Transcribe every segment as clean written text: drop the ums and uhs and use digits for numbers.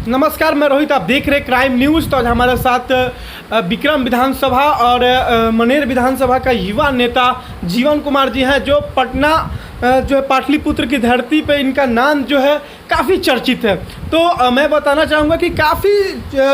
नमस्कार, मैं रोहित। आप देख रहे क्राइम न्यूज़। तो आज हमारे साथ विक्रम विधानसभा और मनेर विधानसभा का युवा नेता जीवन कुमार जी हैं, जो पटना जो है पाटलिपुत्र की धरती पे इनका नाम जो है काफ़ी चर्चित है। तो मैं बताना चाहूँगा कि काफ़ी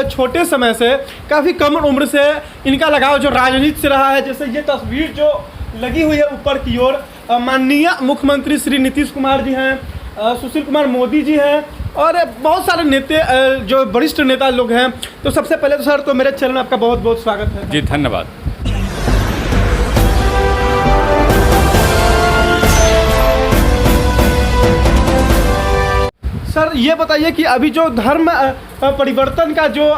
छोटे समय से, काफ़ी कम उम्र से इनका लगाव जो राजनीति से रहा है। जैसे ये तस्वीर जो लगी हुई है ऊपर की ओर, माननीय मुख्यमंत्री श्री नीतीश कुमार जी हैं, सुशील कुमार मोदी जी हैं और बहुत सारे नेता जो वरिष्ठ नेता लोग हैं। तो सबसे पहले तो सर, तो मेरे चैनल में आपका बहुत बहुत स्वागत है। जी धन्यवाद। सर ये बताइए कि अभी जो धर्म परिवर्तन का जो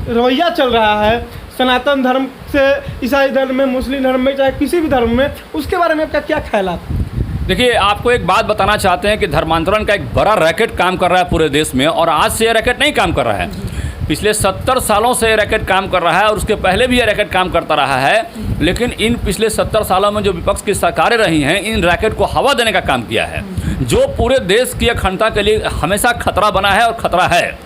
रवैया चल रहा है, सनातन धर्म से ईसाई धर्म में, मुस्लिम धर्म में, चाहे किसी भी धर्म में, उसके बारे में आपका क्या ख्याल है? देखिए, आपको एक बात बताना चाहते हैं कि धर्मांतरण का एक बड़ा रैकेट काम कर रहा है पूरे देश में, और आज से ये रैकेट नहीं काम कर रहा है। पिछले 70 सालों से ये रैकेट काम कर रहा है और उसके पहले भी ये रैकेट काम करता रहा है। लेकिन इन पिछले 70 सालों में जो विपक्ष की सरकारें रही हैं, इन रैकेट को हवा देने का काम किया है, जो पूरे देश की अखंडता के लिए हमेशा खतरा बना है और खतरा है।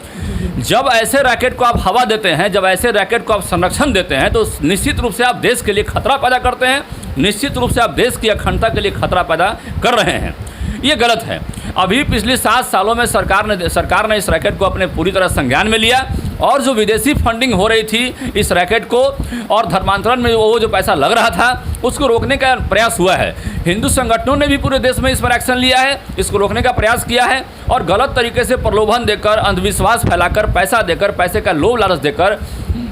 जब ऐसे रैकेट को आप हवा देते हैं, जब ऐसे रैकेट को आप संरक्षण देते हैं, तो निश्चित रूप से आप देश के लिए खतरा पैदा करते हैं, निश्चित रूप से आप देश की अखंडता के लिए खतरा पैदा कर रहे हैं। ये गलत है। अभी पिछले 7 सालों में सरकार ने इस रैकेट को अपने पूरी तरह संज्ञान में लिया, और जो विदेशी फंडिंग हो रही थी इस रैकेट को, और धर्मांतरण में वो जो पैसा लग रहा था, उसको रोकने का प्रयास हुआ है। हिंदू संगठनों ने भी पूरे देश में इस पर एक्शन लिया है, इसको रोकने का प्रयास किया है, और गलत तरीके से प्रलोभन देकर, अंधविश्वास फैलाकर, पैसा देकर, पैसे का लोभ लालच देकर,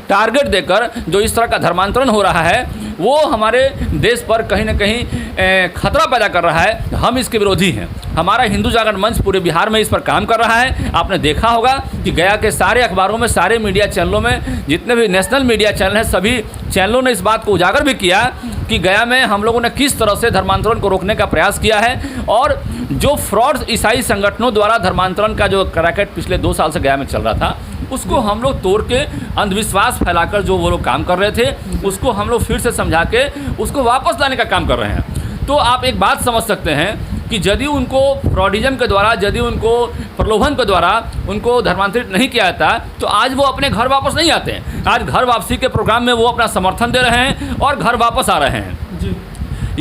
टारगेट देकर जो इस तरह का धर्मांतरण हो रहा है, वो हमारे देश पर कहीं ना कहीं खतरा पैदा कर रहा है। हम इसके विरोधी हैं। हमारा हिंदू जागरण मंच पूरे बिहार में इस पर काम कर रहा है। आपने देखा होगा कि गया के सारे अखबारों में, सारे मीडिया चैनलों में, जितने भी नेशनल मीडिया चैनल हैं, सभी चैनलों ने इस बात को उजागर भी किया कि गया में हम लोगों ने किस तरह से धर्मांतरण को रोकने का प्रयास किया है, और जो फ्रॉड ईसाई संगठनों द्वारा धर्मांतरण का जो रैकेट पिछले 2 साल से गया में चल रहा था, उसको हम लोग तोड़ के, अंधविश्वास फैलाकर जो वो लोग काम कर रहे थे, उसको हम लोग फिर से समझा के उसको वापस लाने का काम कर रहे हैं। तो आप एक बात समझ सकते हैं कि यदि उनको फ्रॉडिज्म के द्वारा, यदि उनको प्रलोभन के द्वारा उनको धर्मांतरित नहीं किया जाता, तो आज वो अपने घर वापस नहीं आते हैं। आज घर वापसी के प्रोग्राम में वो अपना समर्थन दे रहे हैं और घर वापस आ रहे हैं जी।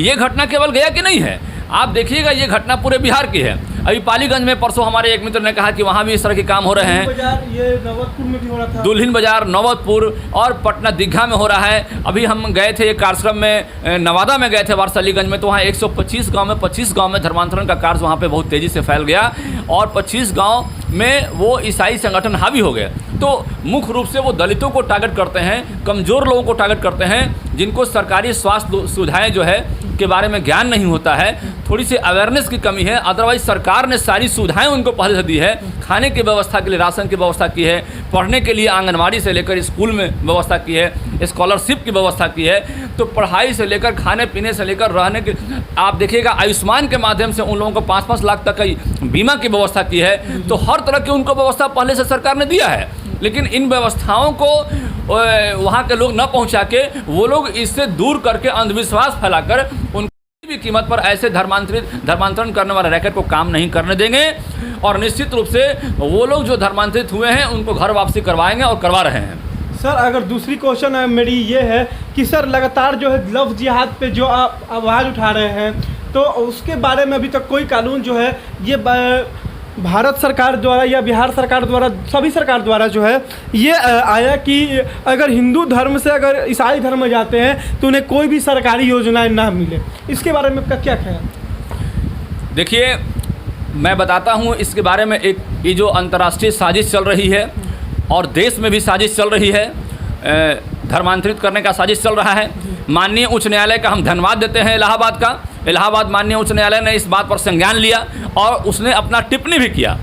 ये घटना केवल गया की नहीं है, आप देखिएगा ये घटना पूरे बिहार की है। अभी पालीगंज में परसों हमारे एक मित्र ने कहा कि वहाँ भी इस तरह के काम हो रहे हैं। ये नवतपुर में भी हो रहा था, दुल्हिन बाजार, नवतपुर और पटना दीघा में हो रहा है। अभी हम गए थे एक कार्यक्रम में, नवादा में गए थे, वारसालीगंज में, तो वहाँ 125 गांव में 25 गांव में धर्मांतरण का कार्य वहाँ पे बहुत तेज़ी से फैल गया, और 25 गांव में वो ईसाई संगठन हावी हो गए। तो मुख्य रूप से वो दलितों को टारगेट करते हैं, कमज़ोर लोगों को टारगेट करते हैं, जिनको सरकारी स्वास्थ्य सुविधाएँ जो है के बारे में ज्ञान नहीं होता है, थोड़ी सी अवेयरनेस की कमी है। अदरवाइज सरकार ने सारी सुविधाएं उनको पहले से दी है। खाने की व्यवस्था के लिए राशन की व्यवस्था की है, पढ़ने के लिए आंगनवाड़ी से लेकर स्कूल में व्यवस्था की है, स्कॉलरशिप की व्यवस्था की है। तो पढ़ाई से लेकर, खाने पीने से लेकर, रहने के, आप देखिएगा आयुष्मान के माध्यम से उन लोगों को 5-5 लाख तक की बीमा की व्यवस्था की है। तो हर तरह की उनको व्यवस्था पहले से सरकार ने दिया है, लेकिन इन व्यवस्थाओं को वहाँ के लोग न पहुँचा के, वो लोग इससे दूर करके अंधविश्वास फैलाकर उन भी कीमत पर ऐसे धर्मांतरण करने वाले रैकेट को काम नहीं करने देंगे, और निश्चित रूप से वो लोग जो धर्मांतरित हुए हैं उनको घर वापसी करवाएंगे और करवा रहे हैं। सर अगर दूसरी क्वेश्चन है मेरी ये है कि सर लगातार जो है लव जिहाद पे जो आप आवाज़ उठा रहे हैं, तो उसके बारे में अभी तक कोई कानून जो है ये भारत सरकार द्वारा या बिहार सरकार द्वारा, सभी सरकार द्वारा जो है ये आया कि अगर हिंदू धर्म से अगर ईसाई धर्म में जाते हैं तो उन्हें कोई भी सरकारी योजनाएं ना मिले। इसके बारे में आपका क्या ख्याल? देखिए, मैं बताता हूँ इसके बारे में। एक ये जो अंतर्राष्ट्रीय साजिश चल रही है, और देश में भी साजिश चल रही है, धर्मांतरित करने का साजिश चल रहा है। माननीय उच्च न्यायालय का हम धन्यवाद देते हैं, इलाहाबाद का। इलाहाबाद माननीय उच्च न्यायालय ने इस बात पर संज्ञान लिया, और उसने अपना टिप्पणी भी किया।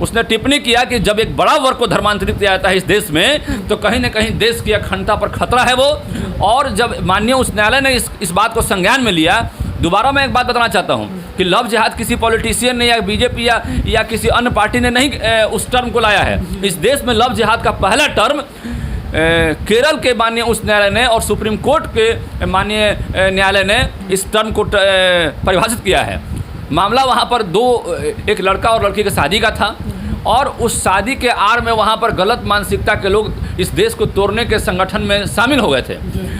उसने टिप्पणी किया कि जब एक बड़ा वर्ग को धर्मांतरित किया जाता है इस देश में, तो कहीं ना कहीं देश की अखंडता पर खतरा है वो। और जब माननीय उच्च न्यायालय ने इस बात को संज्ञान में लिया, दोबारा मैं एक बात बताना चाहता हूँ कि लव जिहाद किसी पॉलिटिशियन ने या बीजेपी या किसी अन्य पार्टी ने नहीं उस टर्म को लाया है। इस देश में लव जिहाद का पहला टर्म केरल के माननीय उच्च न्यायालय ने और सुप्रीम कोर्ट के माननीय न्यायालय ने इस टर्म को परिभाषित किया है। मामला वहाँ पर एक लड़का और लड़की की शादी का था, और उस शादी के आड़ में वहाँ पर गलत मानसिकता के लोग इस देश को तोड़ने के संगठन में शामिल हो गए थे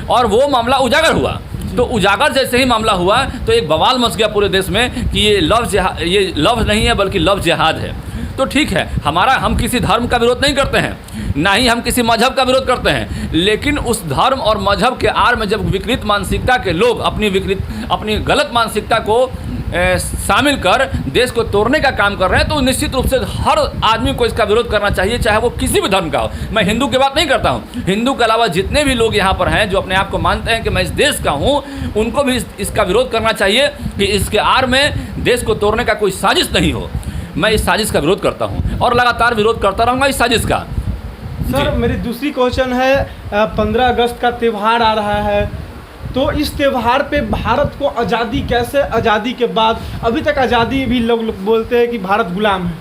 और वो मामला उजागर हुआ। तो उजागर जैसे ही मामला हुआ तो एक बवाल मच गया पूरे देश में कि ये लव नहीं है बल्कि लव जिहाद है। तो ठीक है, हम किसी धर्म का विरोध नहीं करते हैं, ना ही हम किसी मजहब का विरोध करते हैं, लेकिन उस धर्म और मजहब के आड़ में जब विकृत मानसिकता के लोग अपनी गलत मानसिकता को शामिल कर देश को तोड़ने का काम कर रहे हैं तो निश्चित रूप से हर आदमी को इसका विरोध करना चाहिए, चाहे वो किसी भी धर्म का हो। मैं हिंदू की बात नहीं करता हूँ, हिंदू के अलावा जितने भी लोग यहाँ पर हैं जो अपने आप को मानते हैं कि मैं इस देश का हूँ, उनको भी इसका विरोध करना चाहिए कि इसके आड़ में देश को तोड़ने का कोई साजिश नहीं हो। मैं इस साजिश का विरोध करता हूँ और लगातार विरोध करता रहूँगा इस साजिश का। सर मेरी दूसरी क्वेश्चन है, 15 अगस्त का त्यौहार आ रहा है, तो इस त्यौहार पे भारत को आज़ादी कैसे, आज़ादी के बाद अभी तक आज़ादी भी लोग बोलते हैं कि भारत गुलाम है,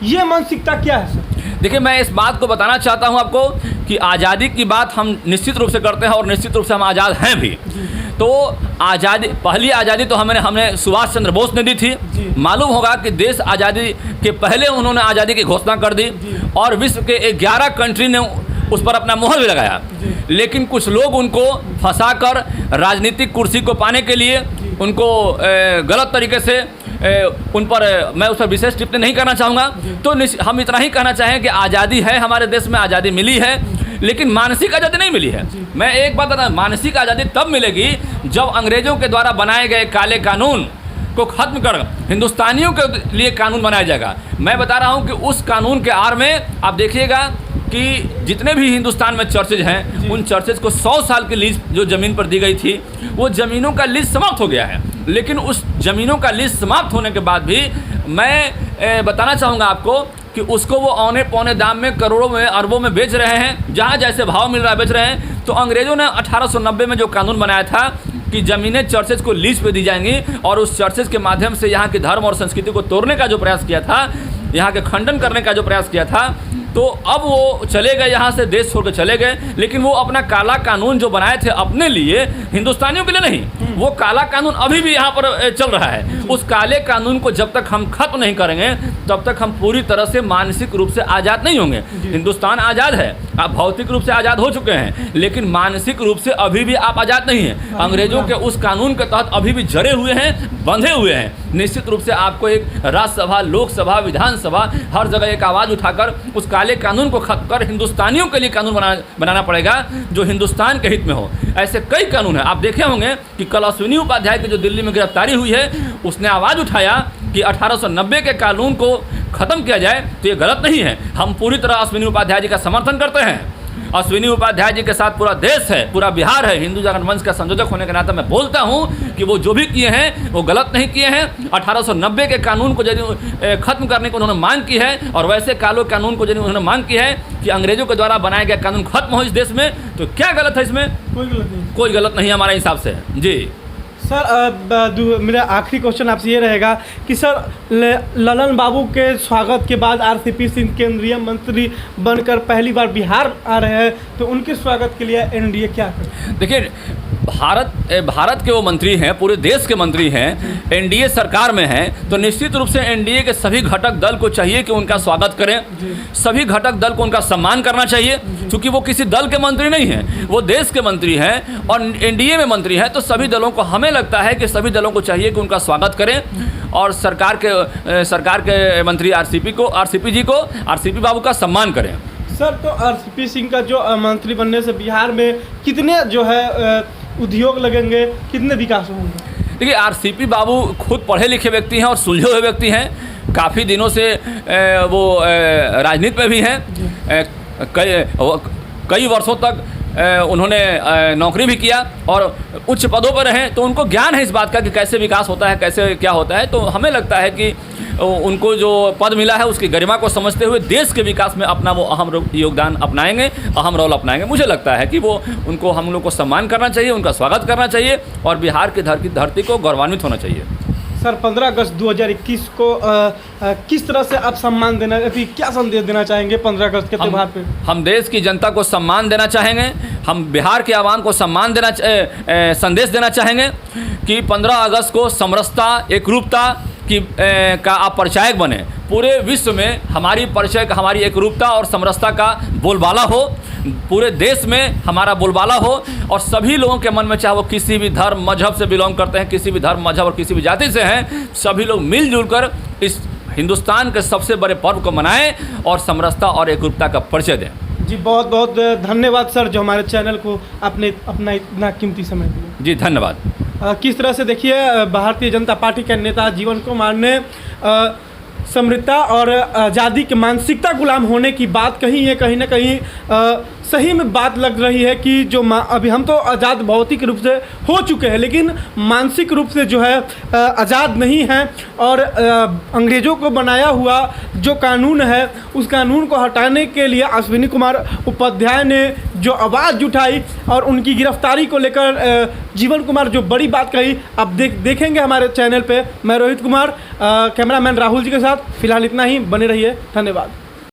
ये मानसिकता क्या है सर? देखिए, मैं इस बात को बताना चाहता हूं आपको कि आज़ादी की बात हम निश्चित रूप से करते हैं और निश्चित रूप से हम आज़ाद हैं भी। तो पहली आज़ादी तो हमने सुभाष चंद्र बोस ने दी थी। मालूम होगा कि देश आज़ादी के पहले उन्होंने आज़ादी की घोषणा कर दी और विश्व के 11 कंट्री ने उस पर अपना मोहर भी लगाया, लेकिन कुछ लोग उनको फंसाकर राजनीतिक कुर्सी को पाने के लिए उनको गलत तरीके से उन पर मैं उस पर विशेष टिप्पणी नहीं करना चाहूँगा। तो हम इतना ही कहना चाहें कि आज़ादी है, हमारे देश में आज़ादी मिली है, लेकिन मानसिक आज़ादी नहीं मिली है। मैं एक बात बता, मानसिक आज़ादी तब मिलेगी जब अंग्रेज़ों के द्वारा बनाए गए काले कानून को ख़त्म कर हिंदुस्तानियों के लिए कानून बनाया जाएगा। मैं बता रहा हूँ कि उस कानून के आड़ में आप देखिएगा कि जितने भी हिंदुस्तान में चर्चेज हैं, उन चर्चेज को 100 साल की लीज जो ज़मीन पर दी गई थी, वो ज़मीनों का लीज समाप्त हो गया है। लेकिन उस ज़मीनों का लीज समाप्त होने के बाद भी मैं बताना चाहूँगा आपको कि उसको वो औने पौने दाम में, करोड़ों में, अरबों में बेच रहे हैं, जहाँ जैसे भाव मिल रहा है बेच रहे हैं। तो अंग्रेज़ों ने 1890 में जो कानून बनाया था कि ज़मीनें चर्चेज को लीज पे दी जाएंगी और उस चर्चेज के माध्यम से यहाँ की धर्म और संस्कृति को तोड़ने का जो प्रयास किया था, यहाँ के खंडन करने का जो प्रयास किया था, तो अब वो चले गए, यहाँ से देश छोड़ कर चले गए। लेकिन वो अपना काला कानून जो बनाए थे अपने लिए, हिंदुस्तानियों के लिए नहीं, वो काला कानून अभी भी यहाँ पर चल रहा है। उस काले कानून को जब तक हम खत्म नहीं करेंगे तब तक हम पूरी तरह से मानसिक रूप से आज़ाद नहीं होंगे। हिंदुस्तान आज़ाद है, आप भौतिक रूप से आज़ाद हो चुके हैं, लेकिन मानसिक रूप से अभी भी आप आज़ाद नहीं हैं। अंग्रेज़ों के उस कानून के तहत अभी भी जड़े हुए हैं, बंधे हुए हैं। निश्चित रूप से आपको एक राज्यसभा, लोकसभा, विधानसभा, हर जगह एक आवाज़ उठाकर उस काले कानून को खत्म कर हिंदुस्तानियों के लिए कानून बनाना पड़ेगा जो हिंदुस्तान के हित में हो। ऐसे कई कानून हैं। आप देखे होंगे कि कल अश्विनी उपाध्याय की जो दिल्ली में गिरफ्तारी हुई है, उसने आवाज़ उठाया कि 1890 के कानून को ख़त्म किया जाए। तो ये गलत नहीं है। हम पूरी तरह अश्विनी उपाध्याय जी का समर्थन करते हैं। अश्विनी उपाध्याय जी के साथ पूरा देश है, पूरा बिहार है। हिंदू जागरण मंच का संयोजक होने के नाते मैं बोलता हूं कि वो जो भी किए हैं वो गलत नहीं किए हैं। 1890 के कानून को यदि खत्म करने को उन्होंने मांग की है और वैसे कालो कानून को यदि उन्होंने मांग की है कि अंग्रेजों के द्वारा बनाया गया कानून खत्म हो इस देश में, तो क्या गलत है इसमें? कोई गलत नहीं हमारे हिसाब से। जी सर, मेरा आखिरी क्वेश्चन आपसे ये रहेगा कि सर ललन बाबू के स्वागत के बाद आरसीपी सिंह केंद्रीय मंत्री बनकर पहली बार बिहार आ रहे हैं, तो उनके स्वागत के लिए एनडीए क्या करे? देखिए, भारत के वो मंत्री हैं, पूरे देश के मंत्री हैं, एनडीए सरकार में हैं, तो निश्चित रूप से एनडीए के सभी घटक दल को चाहिए कि उनका स्वागत करें। सभी घटक दल को उनका सम्मान करना चाहिए, क्योंकि वो किसी दल के मंत्री नहीं हैं, वो देश के मंत्री हैं और एनडीए में मंत्री हैं। तो सभी दलों को, हमें लगता है कि सभी दलों को चाहिए कि उनका स्वागत करें और सरकार के मंत्री आरसीपी बाबू का सम्मान करें। सर, तो आरसीपी सिंह का जो मंत्री बनने से बिहार में कितने जो है उद्योग लगेंगे, कितने विकास होंगे? देखिए, आरसीपी बाबू खुद पढ़े लिखे व्यक्ति हैं और सुलझे हुए व्यक्ति हैं। काफ़ी दिनों से वो राजनीति में भी हैं। कई वर्षों तक उन्होंने नौकरी भी किया और उच्च पदों पर रहे, तो उनको ज्ञान है इस बात का कि कैसे विकास होता है, कैसे क्या होता है। तो हमें लगता है कि उनको जो पद मिला है उसकी गरिमा को समझते हुए देश के विकास में अपना वो अहम योगदान अपनाएंगे, अहम रोल अपनाएंगे। मुझे लगता है कि वो उनको, हम लोग को सम्मान करना चाहिए, उनका स्वागत करना चाहिए और बिहार की धरती को गौरवान्वित होना चाहिए। सर, 15 अगस्त 2021 को किस तरह से आप सम्मान देना, क्या संदेश देना चाहेंगे 15 अगस्त के त्यौहार पे? हम देश की जनता को सम्मान देना चाहेंगे, हम बिहार के आवाम को सम्मान देना संदेश देना चाहेंगे कि 15 अगस्त को समरसता, एकरूपता का आप परिचायक बने। पूरे विश्व में हमारी परिचय, हमारी एकरूपता और समरसता का बोलबाला हो, पूरे देश में हमारा बोलबाला हो, और सभी लोगों के मन में, चाहे वो किसी भी धर्म मजहब से बिलोंग करते हैं, किसी भी धर्म मजहब और किसी भी जाति से हैं, सभी लोग मिलजुल कर इस हिंदुस्तान के सबसे बड़े पर्व को मनाएं और समरसता और एकरूपता का परिचय दें। जी बहुत बहुत धन्यवाद सर, जो हमारे चैनल को आपने अपना इतना कीमती समय दिया। जी धन्यवाद। किस तरह से देखिए भारतीय जनता पार्टी के नेता जीवन कुमार ने समृद्धता और आज़ादी की मानसिकता गुलाम होने की बात कही है। कहीं ना कहीं सही में बात लग रही है कि जो अभी हम तो आज़ाद भौतिक रूप से हो चुके हैं, लेकिन मानसिक रूप से जो है आज़ाद नहीं हैं। और अंग्रेज़ों को बनाया हुआ जो कानून है, उस कानून को हटाने के लिए अश्विनी कुमार उपाध्याय ने जो आवाज़ उठाई और उनकी गिरफ्तारी को लेकर जीवन कुमार जो बड़ी बात कही, अब देखेंगे हमारे चैनल पे। मैं रोहित कुमार, कैमरामैन राहुल जी के साथ। फिलहाल इतना ही, बने रहिए, धन्यवाद।